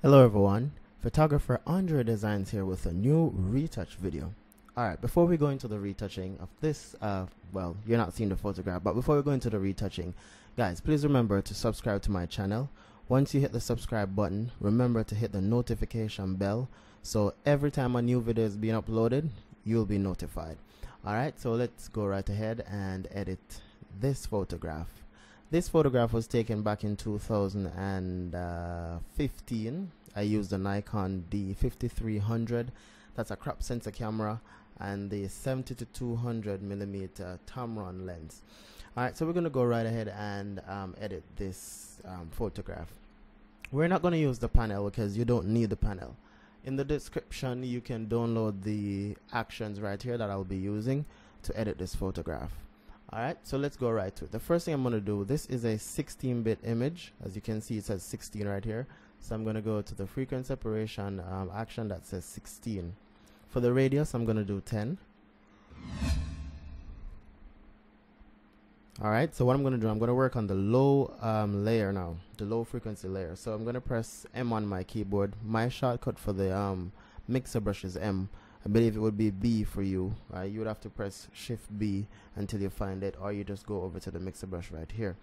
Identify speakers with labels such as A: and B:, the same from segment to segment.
A: Hello everyone, photographer Andredesignz here with a new retouch video. Alright, before we go into the retouching of this, well, you're not seeing the photograph, but before we go into the retouching, guys, please remember to subscribe to my channel. Once you hit the subscribe button, remember to hit the notification bell, so every time a new video is being uploaded, you'll be notified. Alright, so let's go right ahead and edit this photograph. This photograph was taken back in 2015. I used the Nikon D5300. That's a crop sensor camera and the 70 to 200 millimeter Tamron lens. Alright, so we're going to go right ahead and edit this photograph. We're not going to use the panel because you don't need the panel. In the description, you can download the actions right here that I'll be using to edit this photograph. Alright, so let's go right to it. The first thing I'm going to do, this is a 16-bit image. As you can see, it says 16 right here. So I'm going to go to the frequency separation action that says 16. For the radius, I'm going to do 10. Alright, so what I'm going to do, I'm going to work on the low layer now, the low frequency layer. So I'm going to press M on my keyboard. My shortcut for the mixer brush is M. I believe it would be B for you. You would have to press Shift B until you find it, or you just go over to the mixer brush right here.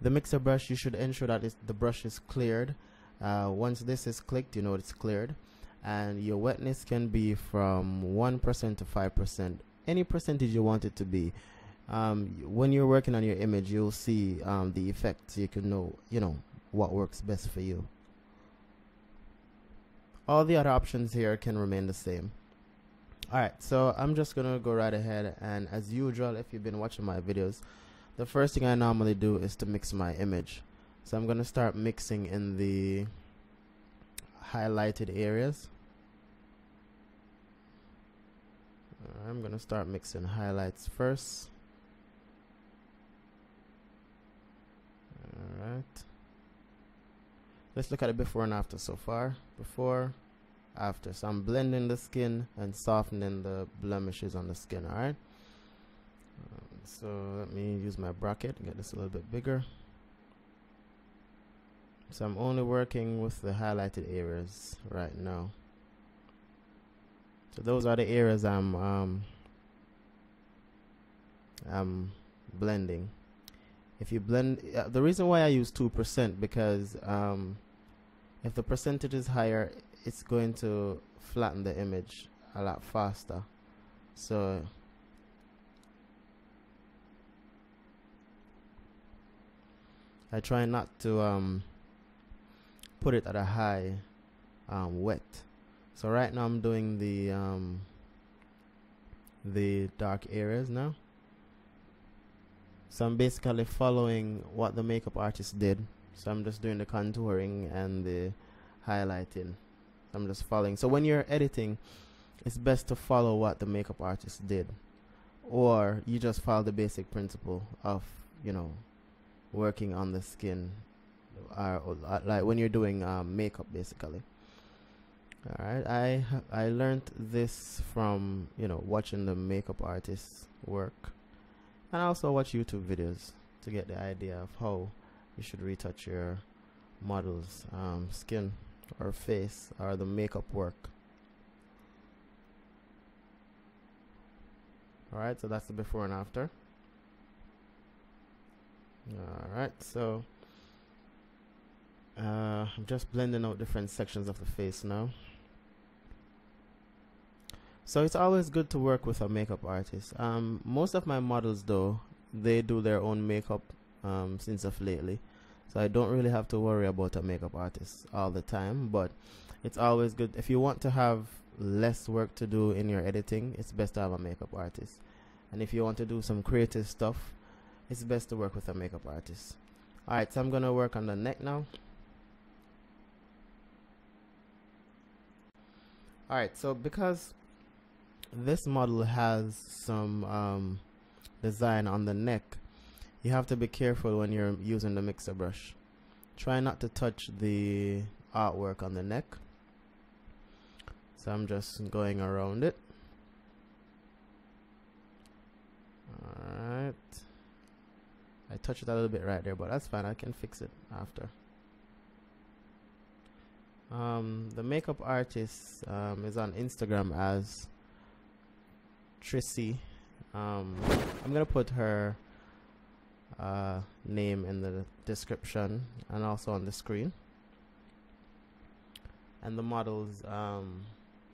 A: The mixer brush, you should ensure that the brush is cleared. Once this is clicked, you know it's cleared. And your wetness can be from 1% to 5%. Any percentage you want it to be. When you're working on your image, you'll see the effects. You can know, what works best for you. All the other options here can remain the same. Alright, so I'm just gonna go right ahead, and as usual, if you've been watching my videos, the first thing I normally do is to mix my image. So I'm gonna start mixing in the highlighted areas. I'm gonna start mixing highlights first. Alright. Let's look at the before and after so far. Before, after. So I'm blending the skin and softening the blemishes on the skin, alright? So let me use my bracket and get this a little bit bigger. So I'm only working with the highlighted areas right now. So those are the areas I'm blending. If you blend, the reason why I use 2% because if the percentage is higher, it's going to flatten the image a lot faster. So I try not to put it at a high wet. So right now I'm doing the dark areas now. So I'm basically following what the makeup artist did. So I'm just doing the contouring and the highlighting. I'm just following. So when you're editing, it's best to follow what the makeup artist did. Or you just follow the basic principle of, working on the skin. Like when you're doing makeup, basically. Alright, I learned this from, watching the makeup artists work. And I also watch YouTube videos to get the idea of how you should retouch your model's skin or face or the makeup work. Alright, so that's the before and after. Alright, so I'm just blending out different sections of the face now. So it's always good to work with a makeup artist. Most of my models though, they do their own makeup since of lately. So I don't really have to worry about a makeup artist all the time, but it's always good. If you want to have less work to do in your editing, it's best to have a makeup artist. And if you want to do some creative stuff, it's best to work with a makeup artist. Alright, so I'm going to work on the neck now. Alright, so because this model has some design on the neck, you have to be careful when you're using the mixer brush. Try not to touch the artwork on the neck. So I'm just going around it. Alright. I touched it a little bit right there, but that's fine. I can fix it after. The makeup artist is on Instagram as Trissy. I'm gonna put her name in the description and also on the screen, and the model's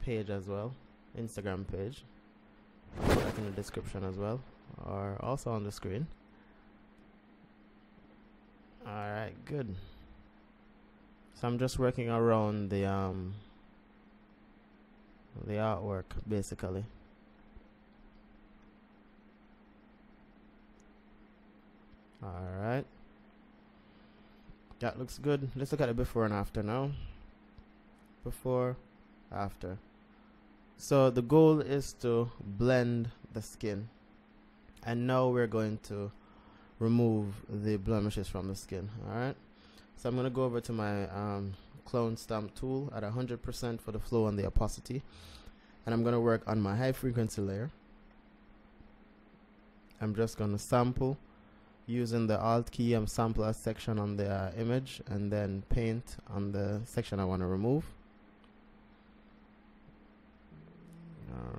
A: page as well, Instagram page. I'll put that in the description as well, or also on the screen. Alright, good. So I'm just working around the artwork basically. Alright, that looks good. Let's look at the before and after now. Before, after. So the goal is to blend the skin, and now we're going to remove the blemishes from the skin. Alright, so I'm going to go over to my clone stamp tool at 100% for the flow and the opacity, and I'm going to work on my high frequency layer. I'm just going to sample using the Alt key. I'm sample a section on the image and then paint on the section I want to remove.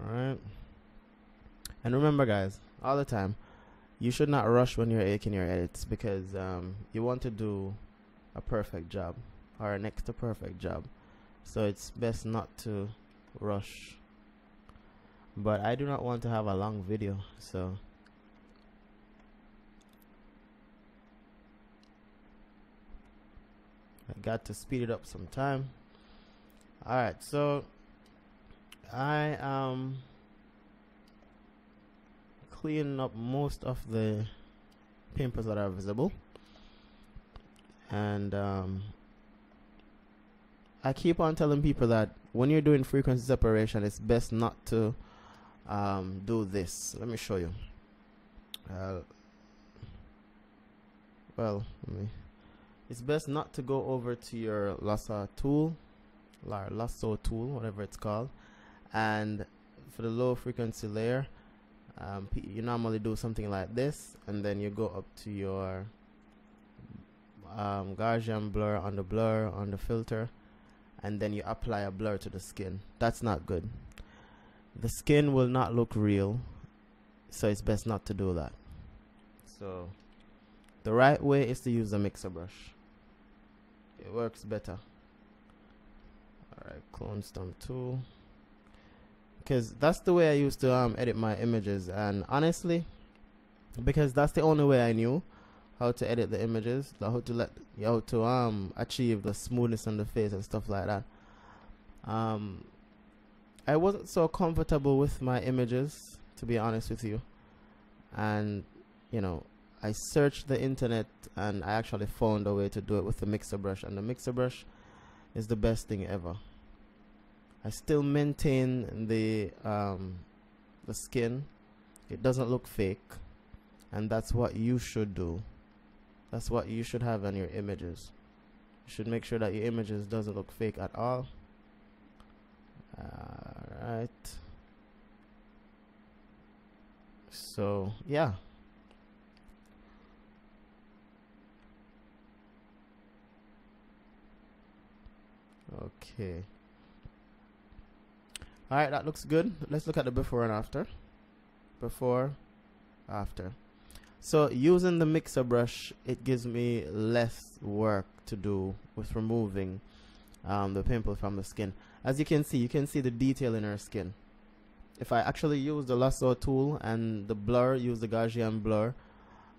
A: Alright, and remember guys, all the time, you should not rush when you're making your edits, because you want to do a perfect job or a next to perfect job, so it's best not to rush. But I do not want to have a long video, so I got to speed it up some time. Alright, so I am cleaning up most of the pimples that are visible, and I keep on telling people that when you're doing frequency separation, it's best not to do this. Let me show you. It's best not to go over to your lasso tool, whatever it's called, and for the low frequency layer, you normally do something like this, and then you go up to your Gaussian blur on the filter, and then you apply a blur to the skin. That's not good. The skin will not look real, so it's best not to do that. So the right way is to use a mixer brush. It works better. Alright, clone stamp tool, because that's the way I used to edit my images, and honestly, because that's the only way I knew how to edit the images, how to achieve the smoothness on the face and stuff like that. I wasn't so comfortable with my images, to be honest with you, and you know, I searched the internet and I actually found a way to do it with the mixer brush, and the mixer brush is the best thing ever. I still maintain the skin. It doesn't look fake, and that's what you should do. That's what you should have on your images. You should make sure that your images doesn't look fake at all. Alright. So yeah. Okay. Alright, that looks good. Let's look at the before and after. Before, after. So using the mixer brush, it gives me less work to do with removing the pimple from the skin. As you can see the detail in her skin. If I actually use the lasso tool and the blur, use the Gaussian blur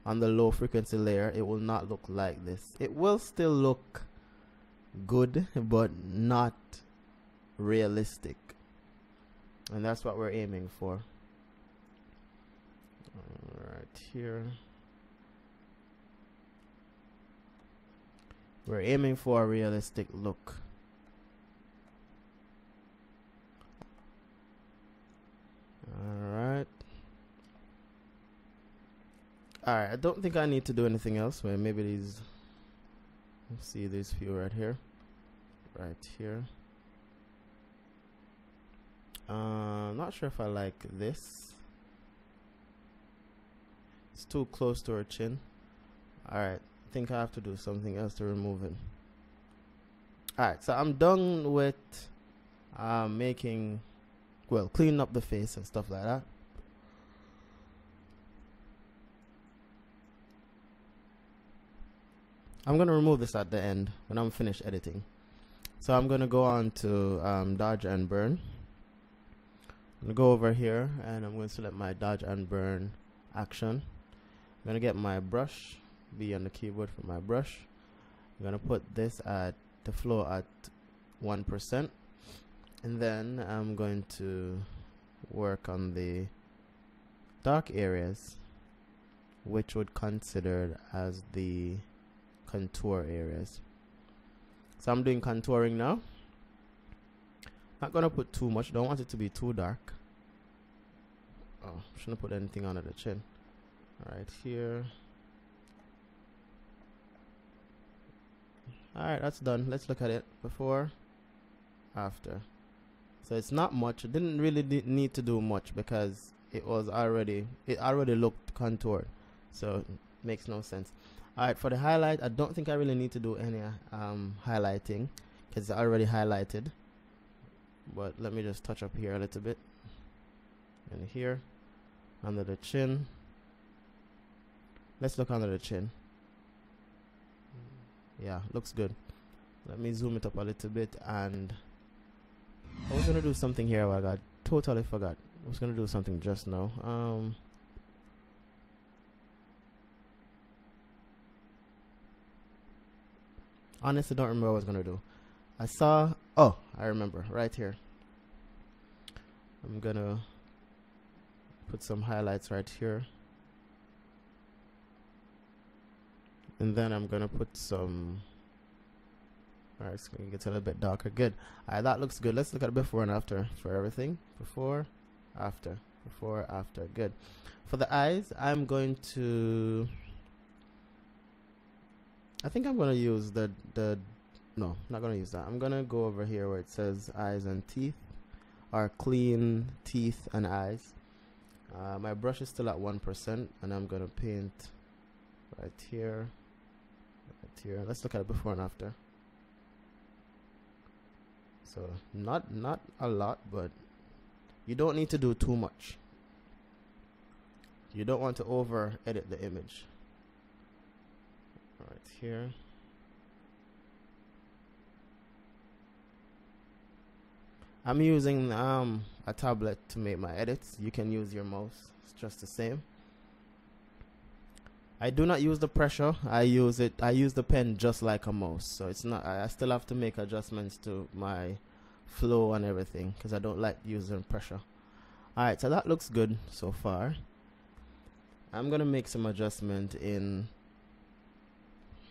A: on the low frequency layer, it will not look like this. It will still look good, but not realistic, and that's what we're aiming for. Right here, we're aiming for a realistic look. Alright, I don't think I need to do anything else. Well, maybe these, let's see these few right here. Not sure if I like this. It's too close to her chin. Alright, I think I have to do something else to remove it. Alright, so I'm done with cleaning up the face and stuff like that. I'm going to remove this at the end when I'm finished editing. So I'm going to go on to dodge and burn. I'm going to go over here and I'm going to select my dodge and burn action. I'm going to get my brush, be on the keyboard for my brush. I'm going to put this at the flow at 1%. And then I'm going to work on the dark areas, which would considered as the contour areas. So I'm doing contouring now. Not gonna put too much, don't want it to be too dark. Oh, shouldn't put anything under the chin. Alright, here. Alright, that's done. Let's look at it. Before, after. So it's not much. It didn't really need to do much because it already looked contoured. So it makes no sense. Alright, for the highlight, I don't think I really need to do any highlighting because it's already highlighted. But let me just touch up here a little bit. And here, under the chin. Let's look under the chin. Yeah, looks good. Let me zoom it up a little bit. And I was gonna do something here. I got totally forgot. I was gonna do something just now. Honestly, don't remember what I was gonna do. I saw. Oh, I remember. Right here. I'm gonna put some highlights right here. And then I'm gonna put some. Alright, it's gonna get a little bit darker. Good. Alright, that looks good. Let's look at before and after for everything. Before, after. Before, after. Good. For the eyes, I'm going to. I think I'm gonna use the. No, not gonna use that. I'm gonna go over here where it says eyes and teeth, or clean teeth and eyes. My brush is still at 1%, and I'm gonna paint right here. Right here. Let's look at it before and after. So not a lot, but you don't need to do too much. You don't want to over edit the image. Right here. I'm using a tablet to make my edits. You can use your mouse. It's just the same. I do not use the pressure. I use the pen just like a mouse. So it's not. I still have to make adjustments to my flow and everything because I don't like using pressure. Alright, so that looks good so far. I'm gonna make some adjustment in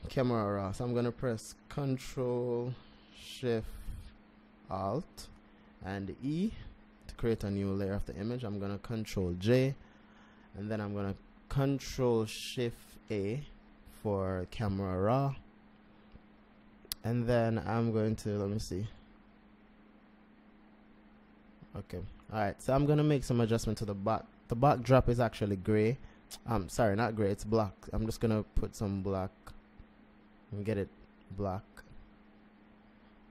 A: Camera Raw. So I'm gonna press Control Shift Alt and E to create a new layer of the image. I'm gonna Control J, and then I'm gonna Control Shift A for Camera Raw, and then I'm going to, let me see. Okay, alright, so I'm gonna make some adjustment to the back. The backdrop is actually gray. Sorry, not gray, it's black. I'm just gonna put some black and get it black.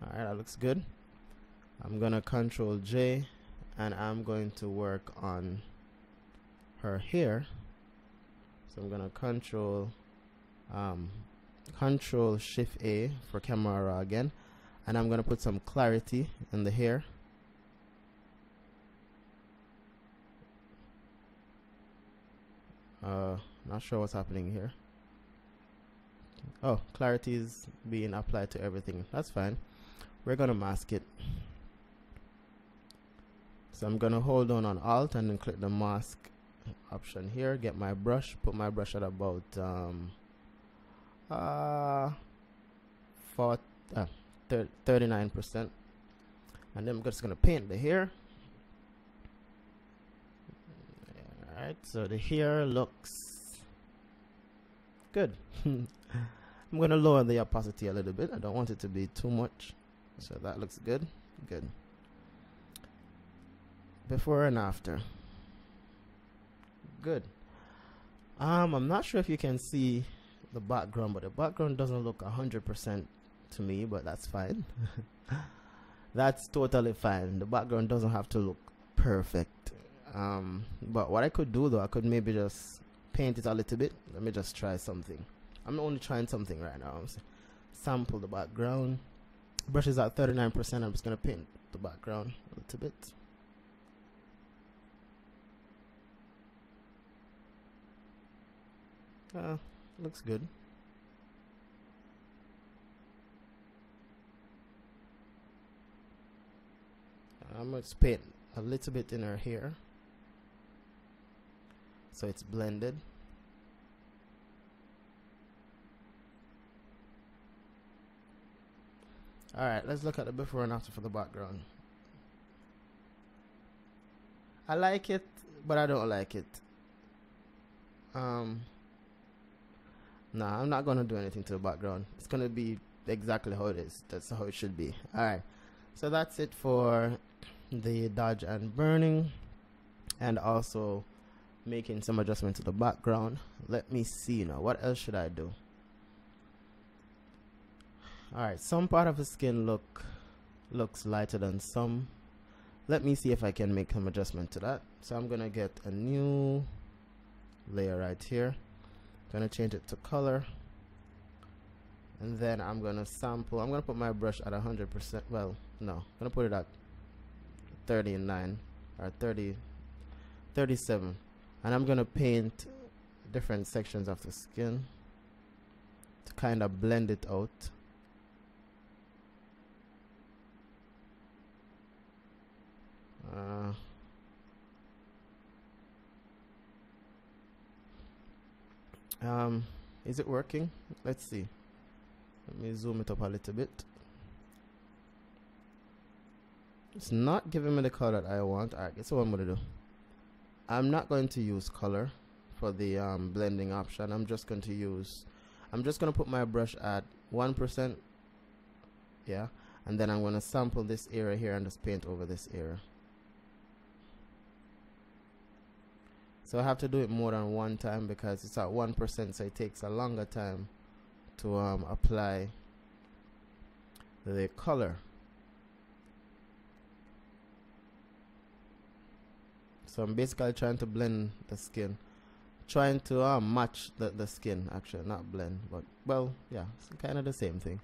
A: Alright, that looks good. I'm gonna Control J, and I'm going to work on her hair. So I'm gonna Control Shift A for Camera Raw again, and I'm gonna put some clarity in the hair. Not sure what's happening here. Oh, clarity is being applied to everything. That's fine. We're gonna mask it. So I'm gonna hold on Alt and then click the mask option here. Get my brush. Put my brush at about 39%, and then I'm just gonna paint the hair. Alright, so the hair looks good. I'm gonna lower the opacity a little bit. I don't want it to be too much. So that looks good. Good. Before and after. Good. I'm not sure if you can see the background, but the background doesn't look 100% to me, but that's fine. That's totally fine. The background doesn't have to look perfect. But what I could do though, I could maybe just paint it a little bit. Let me just try something. I'm only trying something right now. Sample the background. Brush is at 39%. I'm just gonna paint the background a little bit. Looks good. I'm going to paint a little bit in her hair so it's blended. Alright, let's look at the before and after for the background. I like it, but I don't like it. Nah, I'm not going to do anything to the background. It's going to be exactly how it is. That's how it should be. Alright, so that's it for the dodge and burning, and also making some adjustment to the background. Let me see now, what else should I do? Alright, some part of the skin looks lighter than some. Let me see if I can make some adjustment to that. So I'm gonna get a new layer right here. Gonna change it to color, and then I'm gonna sample. I'm gonna put my brush at 100%. Well, no, I'm gonna put it at 39 or 37, and I'm gonna paint different sections of the skin to kind of blend it out. Is it working? Let's see. Let me zoom it up a little bit. It's not giving me the color that I want. Alright, guess what I'm gonna do? I'm not going to use color for the blending option. I'm just gonna put my brush at 1%. Yeah, and then I'm gonna sample this area here and just paint over this area. So I have to do it more than one time because it's at 1%, so it takes a longer time to apply the color. So I'm basically trying to blend the skin, trying to match the skin, actually, not blend, but well, yeah, it's kind of the same thing.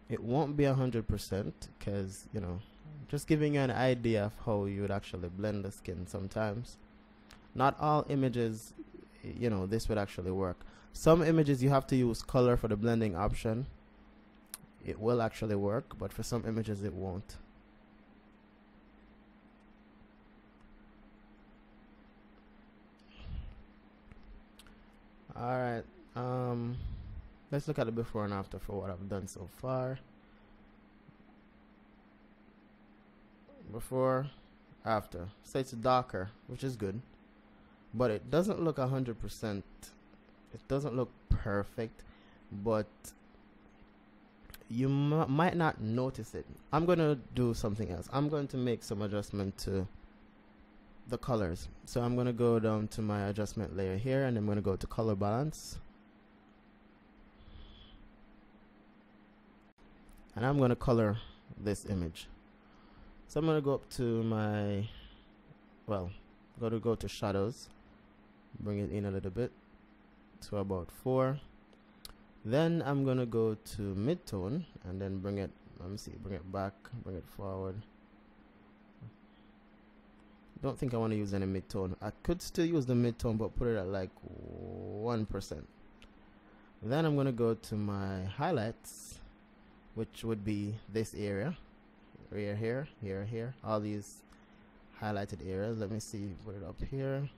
A: It won't be 100% because, you know, just giving you an idea of how you would actually blend the skin sometimes. Not all images, you know, this would actually work. Some images you have to use color for the blending option. It will actually work, but for some images it won't. Alright, let's look at the before and after for what I've done so far. Before, after. So it's darker, which is good, but it doesn't look 100%. It doesn't look perfect, but you might not notice it. I'm going to do something else. I'm going to make some adjustment to the colors. So I'm going to go down to my adjustment layer here, and I'm going to go to color balance. And I'm going to color this image. So I'm going to go up to my, well, go to shadows, bring it in a little bit to about 4. Then I'm going to go to midtone and then bring it, let me see, bring it back, bring it forward. Don't think I want to use any midtone. I could still use the midtone, but put it at like 1%. Then I'm going to go to my highlights, which would be this area, here, all these highlighted areas. Let me see, put it up here,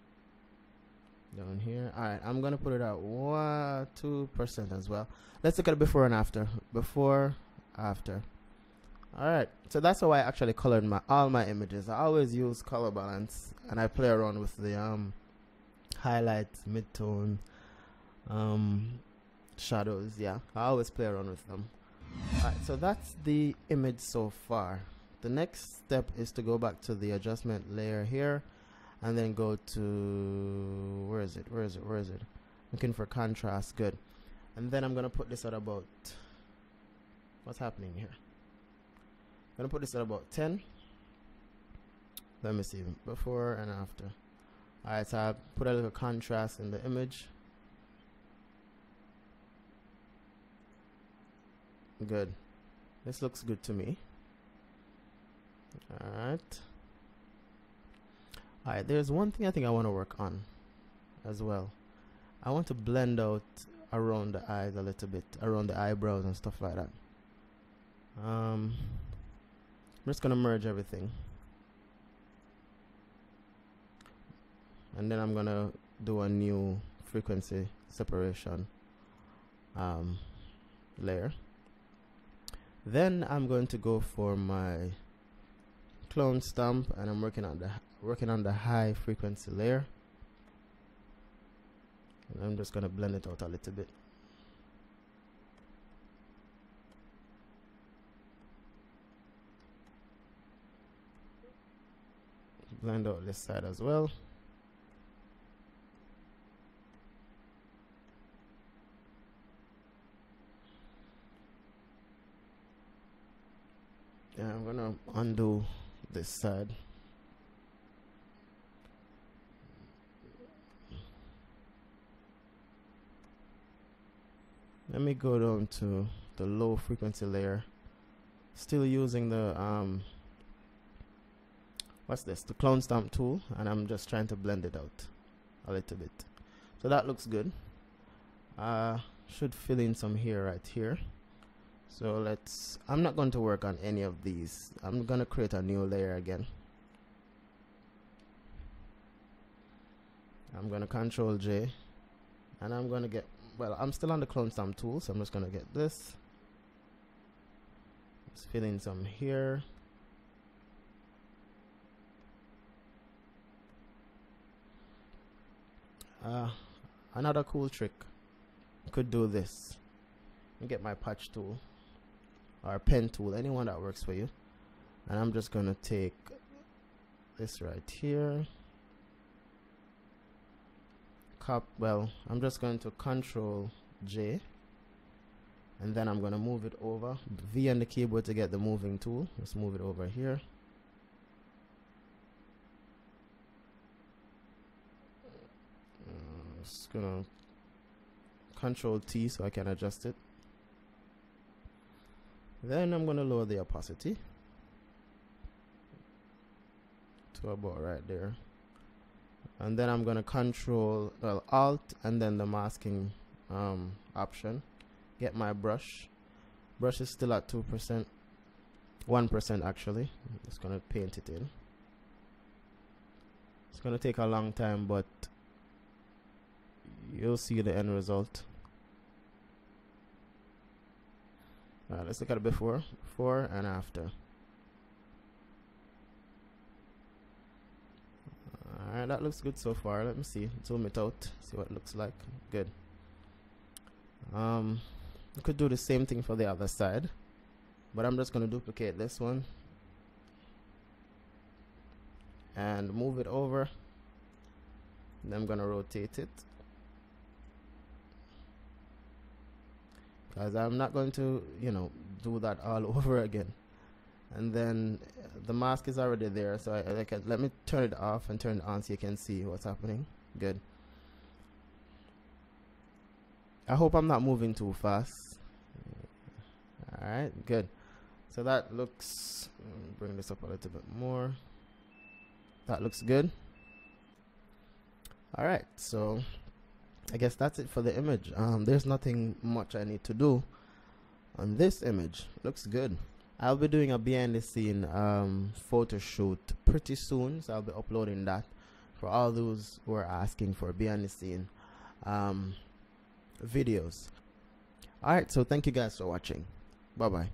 A: down here. Alright, I'm going to put it at 2% as well. Let's look at it before and after. Before, after. Alright, so that's how I actually colored all my images. I always use color balance, and I play around with the highlights, midtone, shadows. Yeah, I always play around with them. Alright, so that's the image so far. The next step is to go back to the adjustment layer here, and then go to, where is it, looking for contrast. Good. And then I'm gonna put this at about, what's happening here, I'm gonna put this at about 10. Let me see, before and after. Alright, so I put a little contrast in the image. Good. This looks good to me. Alright, there's one thing I think I want to work on as well. I want to blend out around the eyes a little bit, around the eyebrows and stuff like that. I'm just gonna merge everything, and then I'm gonna do a new frequency separation layer. Then I'm going to go for my clone stamp, and I'm working on the high frequency layer. And I'm just gonna blend it out a little bit. Blend out this side as well. Yeah, I'm gonna undo this side. Let me go down to the low frequency layer, still using the what's this, the clone stamp tool, and I'm just trying to blend it out a little bit. So that looks good. Should fill in some here, right here. So I'm not going to work on any of these. I'm gonna create a new layer again. I'm gonna Control J, and I'm gonna get, well, I'm still on the clone stamp tool, so I'm just gonna get this. Let's fill in some here. Another cool trick, you could do this. And get my patch tool or pen tool, anyone that works for you, and I'm just gonna take this right here. I'm just going to Control J, and then I'm gonna move it over. V on the keyboard to get the moving tool. Let's move it over here. Just gonna Control T so I can adjust it. Then I'm gonna lower the opacity to about right there, and then I'm gonna Control Alt and then the masking option. Get my brush. Brush is still at 2%, 1% actually. I'm just gonna paint it in. It's gonna take a long time, but you'll see the end result. Alright, let's look at it before and after. Alright, that looks good so far. Let me see, zoom it out, see what it looks like. Good. You could do the same thing for the other side, but I'm just going to duplicate this one and move it over. Then I'm going to rotate it, because I'm not going to, do that all over again. And then the mask is already there, so let me turn it off and turn it on so you can see what's happening. Good. I hope I'm not moving too fast. Alright, good. So that looks, bring this up a little bit more. That looks good. Alright, so I guess that's it for the image. There's nothing much I need to do on this image. Looks good. I'll be doing a behind the scene photo shoot pretty soon, so I'll be uploading that for all those who are asking for behind the scene videos. Alright, so thank you guys for watching. Bye bye.